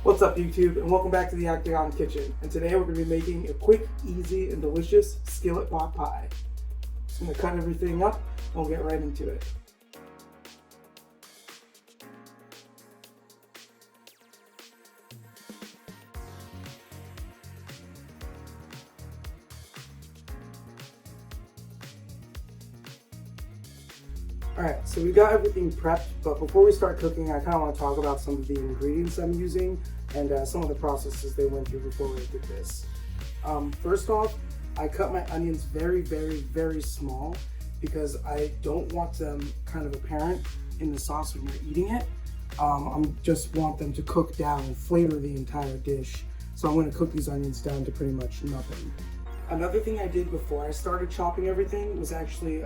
What's up YouTube, and welcome back to the Octagon Kitchen. And today we're going to be making a quick, easy, and delicious skillet pot pie. Just going to cut everything up and we'll get right into it. Alright, so we got everything prepped, but before we start cooking, I kind of want to talk about some of the ingredients I'm using and some of the processes they went through before we did this. First off, I cut my onions very small because I don't want them kind of apparent in the sauce when you're eating it. I just want them to cook down and flavor the entire dish. So I'm going to cook these onions down to pretty much nothing. Another thing I did before I started chopping everything was actually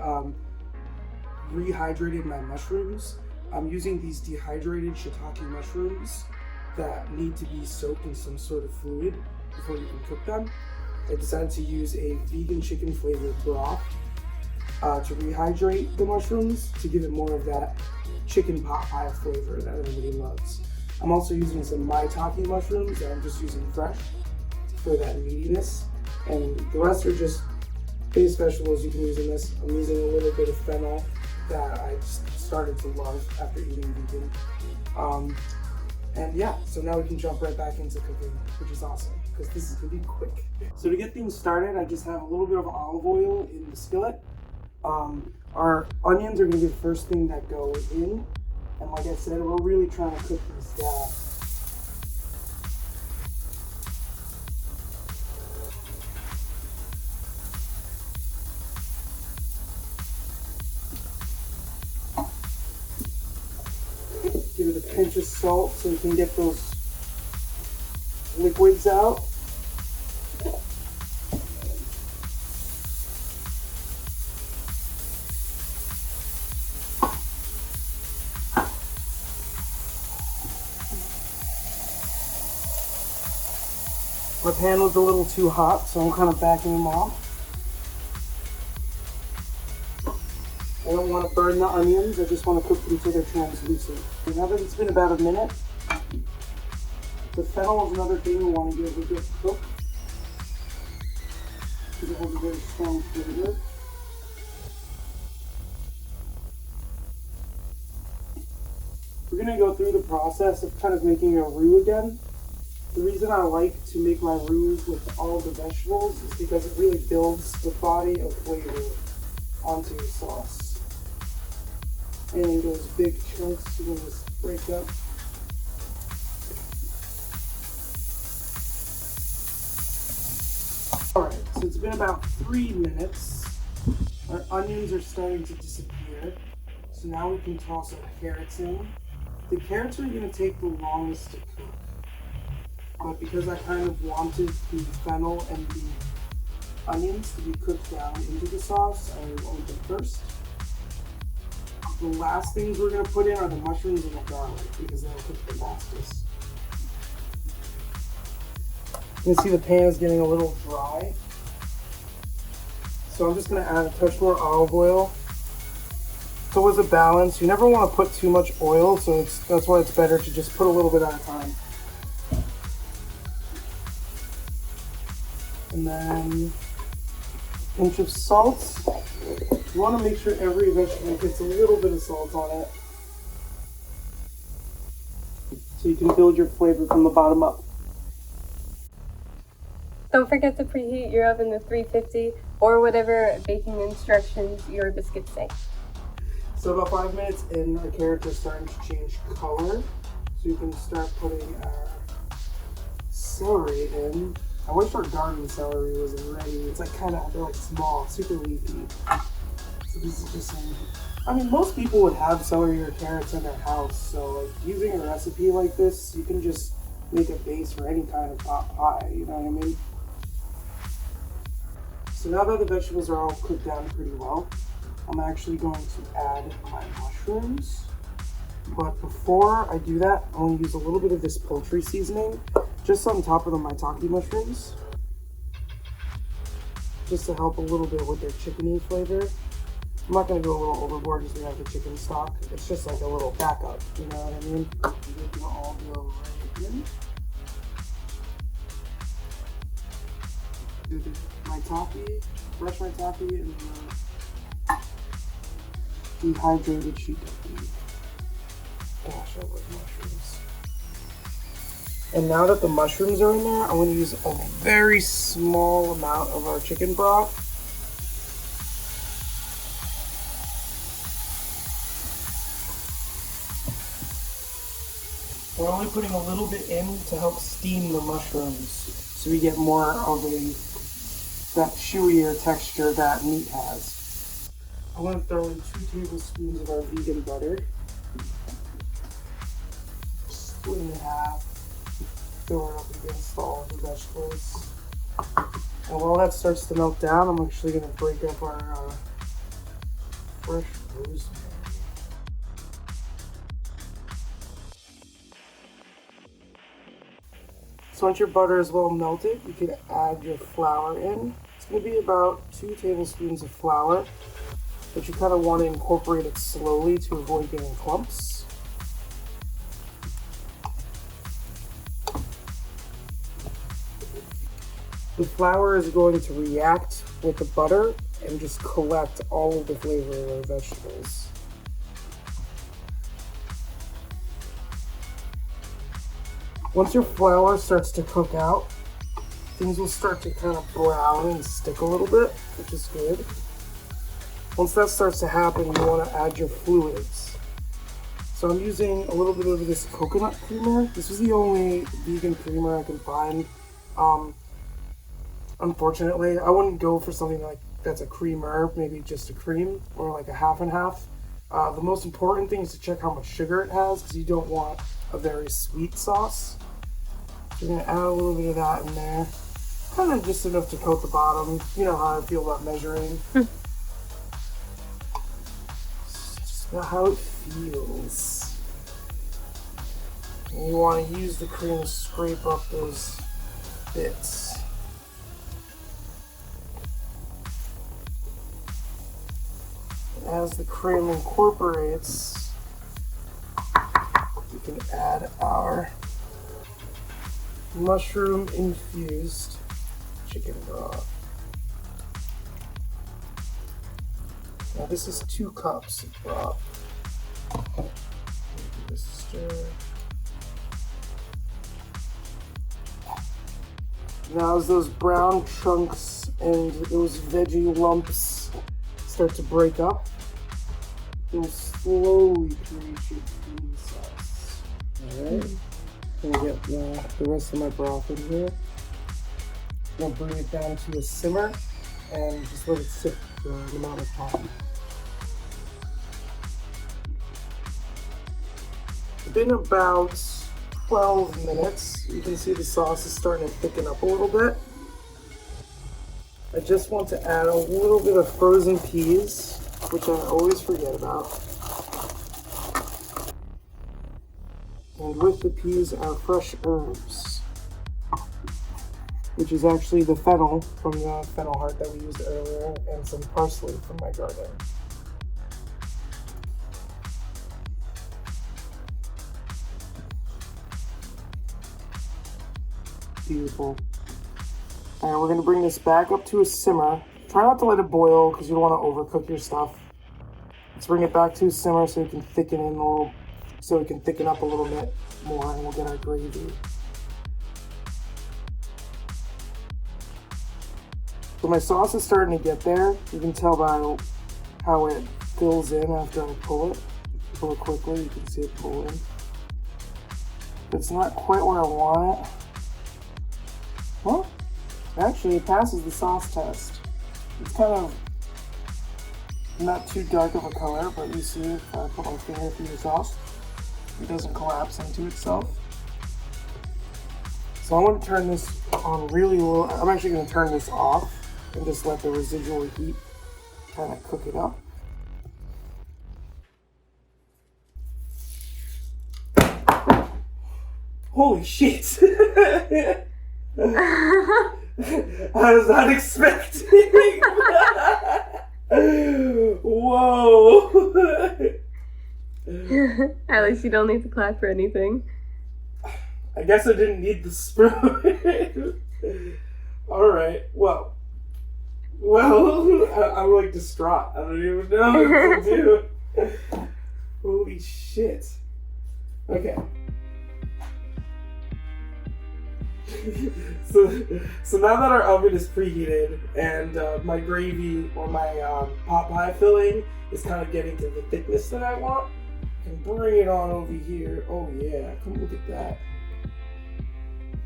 rehydrated my mushrooms. I'm using these dehydrated Shiitake mushrooms that need to be soaked in some sort of fluid before you can cook them. I decided to use a vegan chicken flavored broth to rehydrate the mushrooms to give it more of that chicken pot pie flavor that everybody loves. I'm also using some Maitake mushrooms that I'm just using fresh for that meatiness, and the rest are just base vegetables you can use in this. I'm using a little bit of fennel that I just started to love after eating vegan. And yeah, so now we can jump right back into cooking, which is awesome, because this is gonna be quick. So to get things started, I just have a little bit of olive oil in the skillet. Our onions are gonna be the first thing that go in. And like I said, we're really trying to cook these down. Give it a pinch of salt so we can get those liquids out. My pan was a little too hot, so I'm kind of backing them off. I don't want to burn the onions, I just want to cook them until they're translucent. Now that it's been about a minute, the fennel is another thing we want to give a good cook, because it has a very strong flavor. We're going to go through the process of kind of making a roux again. The reason I like to make my roux with all the vegetables is because it really builds the body of flavor onto your sauce. And those big chunks you're going to break up. Alright, so it's been about 3 minutes. Our onions are starting to disappear. So now we can toss our carrots in. The carrots are going to take the longest to cook. But because I kind of wanted the fennel and the onions to be cooked down into the sauce, I went them first. The last things we're going to put in are the mushrooms and the garlic, because they'll cook the fastest. You can see the pan is getting a little dry. So I'm just going to add a touch more olive oil. It's always a balance. You never want to put too much oil, so that's why it's better to just put a little bit at a time. And then a pinch of salt. You want to make sure every vegetable gets a little bit of salt on it, so you can build your flavor from the bottom up. Don't forget to preheat your oven to 350 or whatever baking instructions your biscuits say. So about 5 minutes in, our carrots are starting to change color, so you can start putting our celery in. I wish our garden celery was ready. It's like they're like small, super leafy. So this is just I mean, most people would have celery or carrots in their house, so like, using a recipe like this, you can just make a base for any kind of pot pie, you know what I mean? So now that the vegetables are all cooked down pretty well, I'm actually going to add my mushrooms. But before I do that, I'm going to use a little bit of this poultry seasoning just on top of the Maitake mushrooms, just to help a little bit with their chickeny flavor. I'm not going to go a little overboard because we have the chicken stock. It's just like a little backup, you know what I mean? It will all go right in. Maitake, fresh Maitake, and dehydrated Shiitake. Gosh, I love mushrooms. And now that the mushrooms are in there, I'm going to use a very small amount of our chicken broth. We're only putting a little bit in to help steam the mushrooms so we get more of that chewier texture that meat has. I'm going to throw in 2 tablespoons of our vegan butter. Split it in half. Throw it up against all of the vegetables. And while that starts to melt down, I'm actually going to break up our fresh rosemary. So once your butter is well melted, you can add your flour in. It's going to be about 2 tablespoons of flour, but you kind of want to incorporate it slowly to avoid getting clumps. The flour is going to react with the butter and just collect all of the flavor of our vegetables. Once your flour starts to cook out, things will start to kind of brown and stick a little bit, which is good. Once that starts to happen, you want to add your fluids. So I'm using a little bit of this coconut creamer. This is the only vegan creamer I can find. Unfortunately, I wouldn't go for something like that's a creamer, maybe just a cream or like a half and half. The most important thing is to check how much sugar it has, because you don't want a very sweet sauce. So you're going to add a little bit of that in there. Kind of just enough to coat the bottom. You know how I feel about measuring. Just about how it feels. And you want to use the cream to scrape up those bits. As the cream incorporates, we can add our mushroom infused chicken broth. Now this is 2 cups of broth. Give this a stir. Now as those brown chunks and those veggie lumps start to break up, you'll slowly create your cream sauce. Alright. I'm gonna get the rest of my broth in here. I'm gonna bring it down to a simmer and just let it sit for an amount of time. It's been about 12 minutes. You can see the sauce is starting to thicken up a little bit. I just want to add a little bit of frozen peas, which I always forget about. And with the peas are fresh herbs, which is actually the fennel from the Fennel Heart that we used earlier, and some parsley from my garden. Beautiful. Alright, we're going to bring this back up to a simmer. Try not to let it boil because you don't want to overcook your stuff. Let's bring it back to a simmer so it can thicken up a little bit more, and we'll get our gravy. So my sauce is starting to get there. You can tell by how it fills in after I pull it. Pull it quickly, you can see it pull in. But it's not quite where I want it. Well, actually it passes the sauce test. It's kind of not too dark of a color, but you see if I put my finger through the sauce, it doesn't collapse into itself. So I'm going to turn this on really low. I'm actually going to turn this off and just let the residual heat kind of cook it up. Holy shit! I was not expecting. Whoa! At least you don't need to clap for anything. I guess I didn't need the spoon. Alright, well, Well, I'm like distraught. I don't even know what to do. Holy shit. Okay. So now that our oven is preheated and my gravy or my pot pie filling is kind of getting to the thickness that I want, I can bring it on over here. Oh yeah, come look at that.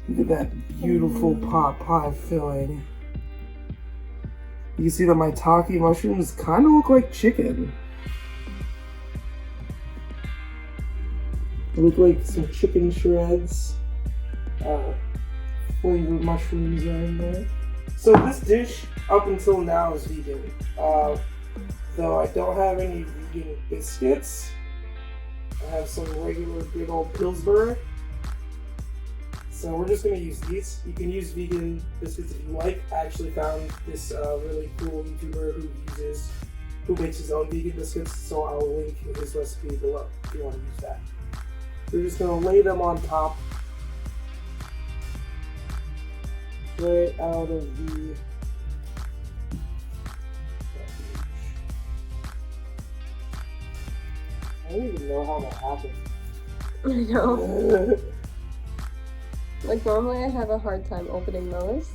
Look at that beautiful pot pie filling. You can see that my Maitake mushrooms kind of look like chicken. They look like some chicken shreds. Flavored mushrooms are in there. So this dish, up until now, is vegan. Though I don't have any vegan biscuits. I have some regular good old Pillsbury. So we're just going to use these. You can use vegan biscuits if you like. I actually found this really cool YouTuber who makes his own vegan biscuits. So I'll link his recipe below if you want to use that. We're just going to lay them on top. Right out of the I don't even know how that happened. I know. Like normally I have a hard time opening those.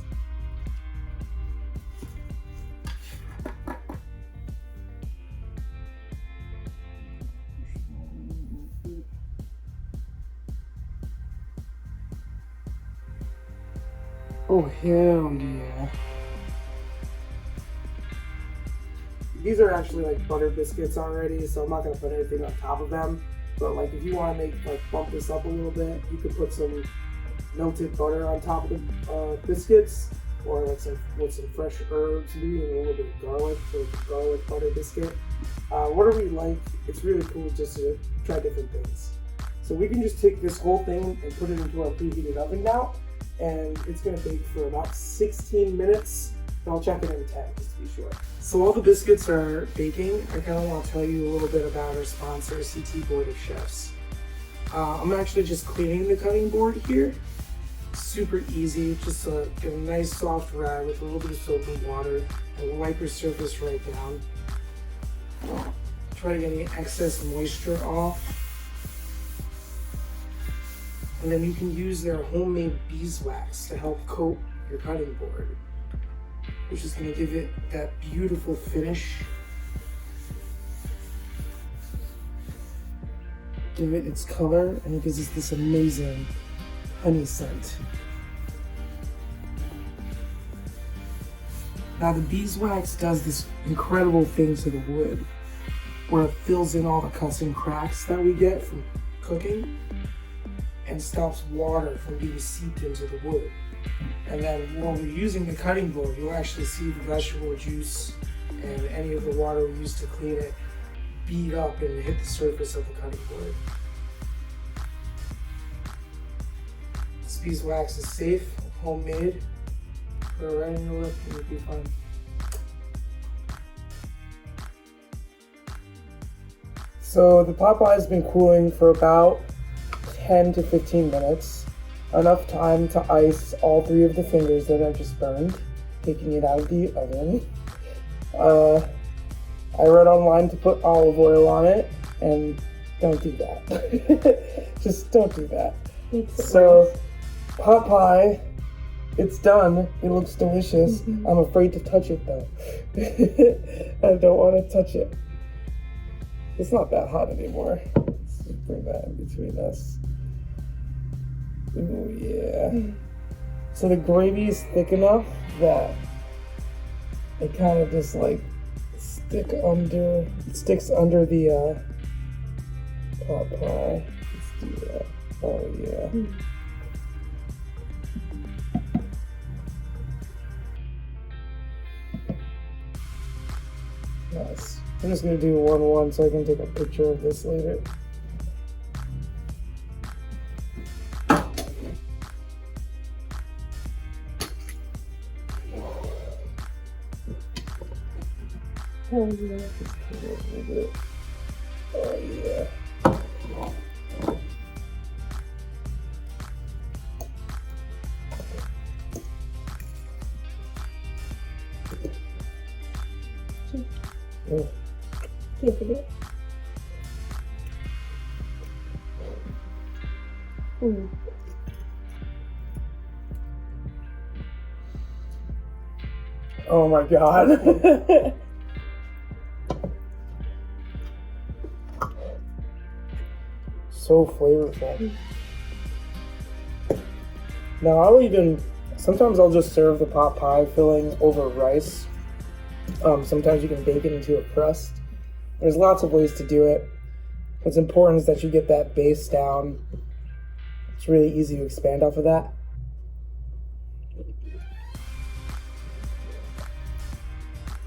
Oh, hell yeah. These are actually like butter biscuits already, so I'm not going to put anything on top of them. But like if you want to bump this up a little bit, you could put some melted butter on top of the biscuits, or like with some fresh herbs, maybe and a little bit of garlic, so like a garlic butter biscuit. Whatever you like, it's really cool just to try different things. So we can just take this whole thing and put it into our preheated oven now. And it's going to bake for about 16 minutes. And I'll check it in 10 just to be sure. So while the biscuits are baking, I kind of want to tell you a little bit about our sponsor, CT Board of Chefs. I'm actually just cleaning the cutting board here. Super easy, just get a nice soft rag with a little bit of soap and water and wipe your surface right down. Try to get any excess moisture off. And then you can use their homemade beeswax to help coat your cutting board, which is going to give it that beautiful finish. Give it its color, and it gives us this amazing honey scent. Now the beeswax does this incredible thing to the wood, where it fills in all the cuts and cracks that we get from cooking, and stops water from being seeped into the wood. And then when we're using the cutting board, you'll actually see the vegetable juice and any of the water we use to clean it bead up and hit the surface of the cutting board. This beeswax is safe, homemade. Put it right in your lip and you'll be fine. So the pot pie has been cooling for about 10 to 15 minutes, enough time to ice all 3 of the fingers that I just burned, taking it out of the oven. I read online to put olive oil on it, and don't do that. Just don't do that. So, pot pie, it's done. It looks delicious. I'm afraid to touch it though. I don't want to touch it. It's not that hot anymore. Let's just bring that in between us. Oh yeah. So the gravy is thick enough that it kind of just like sticks under the pot pie. Let's do that. Oh yeah. Nice. I'm just gonna do 1-1 so I can take a picture of this later. Oh yeah. Oh yeah. Oh. Can't forget. Oh my god. So flavorful. Now sometimes I'll just serve the pot pie filling over rice. Sometimes you can bake it into a crust. There's lots of ways to do it. What's important is that you get that base down. It's really easy to expand off of that.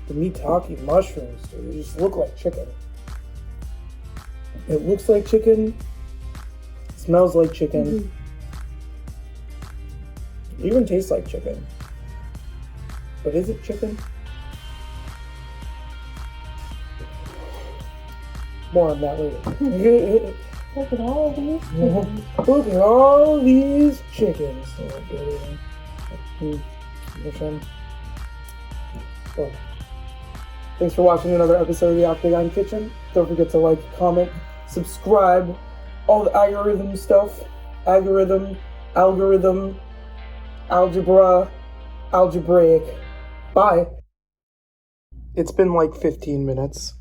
The Maitake mushrooms, dude, they just look like chicken. It looks like chicken. Smells like chicken. It even tastes like chicken. But is it chicken? More on that later. Look at all these chickens. Look at all these chickens. Well, thanks for watching another episode of the Octagon Kitchen. Don't forget to like, comment, subscribe, all the algorithm stuff. Algorithm, algebra, algebraic. Bye. It's been like 15 minutes.